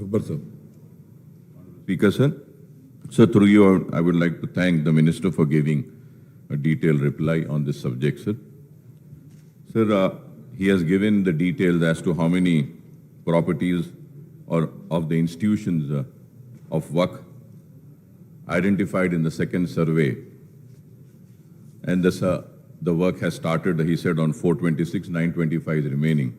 Akbar sir. Speaker, sir. Sir, through you, I would like to thank the Minister for giving a detailed reply on this subject, sir. Sir, he has given the details as to how many properties or of the institutions of WAC identified in the second survey. And this, the work has started, he said, on 426, 925 is remaining.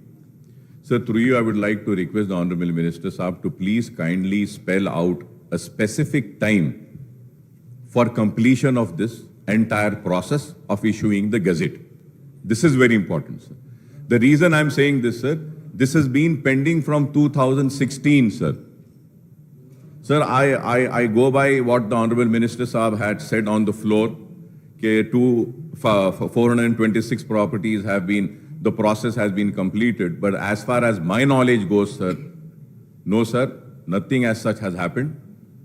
Sir, through you, I would like to request the Honorable Minister Saab to please kindly spell out a specific time for completion of this entire process of issuing the Gazette. This is very important, sir. The reason I'm saying this, sir, this has been pending from 2016, sir. Sir, I go by what the Honorable Minister Saab had said on the floor, that 426 properties have been, the process has been completed. But as far as my knowledge goes, sir, no, sir, nothing as such has happened.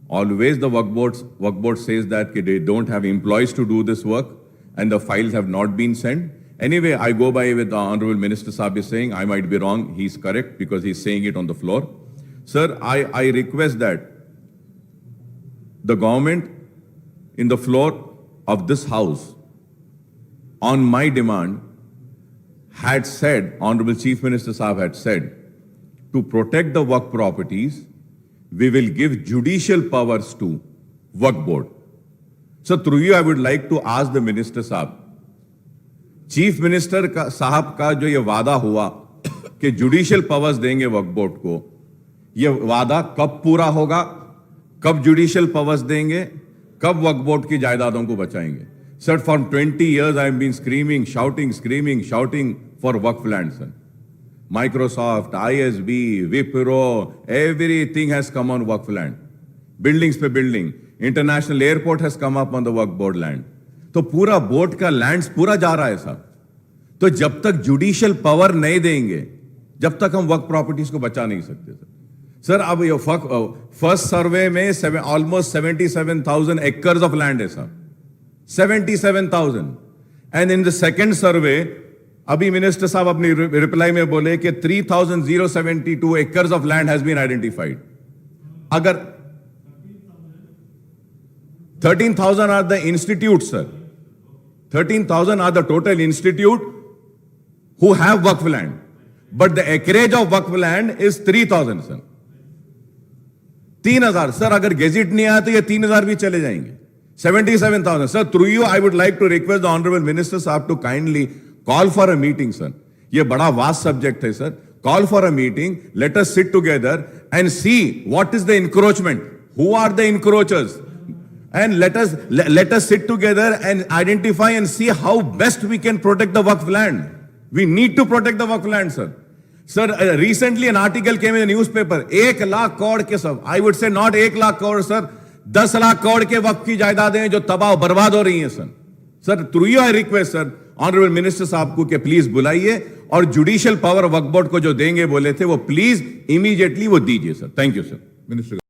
Always the work board says that they don't have employees to do this work and the files have not been sent. Anyway, I go by with the Honorable Minister Saab is saying, I might be wrong, he's correct because he's saying it on the floor. Sir, I request that the government in the floor of this house, on my demand, had said, Honorable Chief Minister Saab had said, to protect the work properties, we will give judicial powers to work board. So through you, I would like to ask the Minister Saab, Chief Minister साहब का जो ये वादा हुआ कि judicial powers देंगे वक्फ board को, ये वादा कब पूरा होगा, कब जुडिशियल पावर्स देंगे, कब वक्फ बोर्ड की जायदादों को बचाएंगे? Sir, for 20 years I have been screaming, shouting for waqf land, sir. Microsoft, ISB, Wipro, everything has come on waqf land. Buildings pe building. International airport has come up on the waqf board land. तो पूरा board का lands पूरा जा रहा है साहब. तो जब तक जुडिशियल पावर नहीं देंगे, जब तक हम वक्फ प्रॉपर्टीज को बचा नहीं सकते सर. सर अब ये फर्स्ट सर्वे में ऑलमोस्ट 77,000 एकर्स ऑफ लैंड है साहब. 77,000. And in the second survey अभी मिनिस्टर साहब अपनी रिप्लाई में बोले कि 3,072 acres of land has been identified. अगर 13,000 are the institutes, sir. 13,000 are the total institute who have waqf land. But the acreage of waqf land is 3,000, sir. 3,000. Sir, अगर gazette नहीं आया तो ये 3,000 भी चले जाएंगे. 77,000. Sir, through you, I would like to request the Honorable Minister Saab to kindly call for a meeting, sir. ये बड़ा vast subject है, sir. Call for a meeting. Let us sit together and see what is the encroachment. Who are the encroachers? And let us sit together and identify and see how best we can protect the waqf land. We need to protect the waqf land, sir. Sir, recently an article came in the newspaper. 1 lakh crore के सब. I would say not 1 lakh crore, sir. 10 lakh crore के वक्त की जायदादें हैं जो तबाह बर्बाद हो रही हैं, sir. Sir, through you I request, sir, honourable minister साहब को कि प्लीज बुलाइए और जुडिशियल पावर वक्फ बोर्ड को जो देंगे बोले थे वो प्लीज इमीडिएटली वो दीजिए, sir. Thank you, sir. Minister.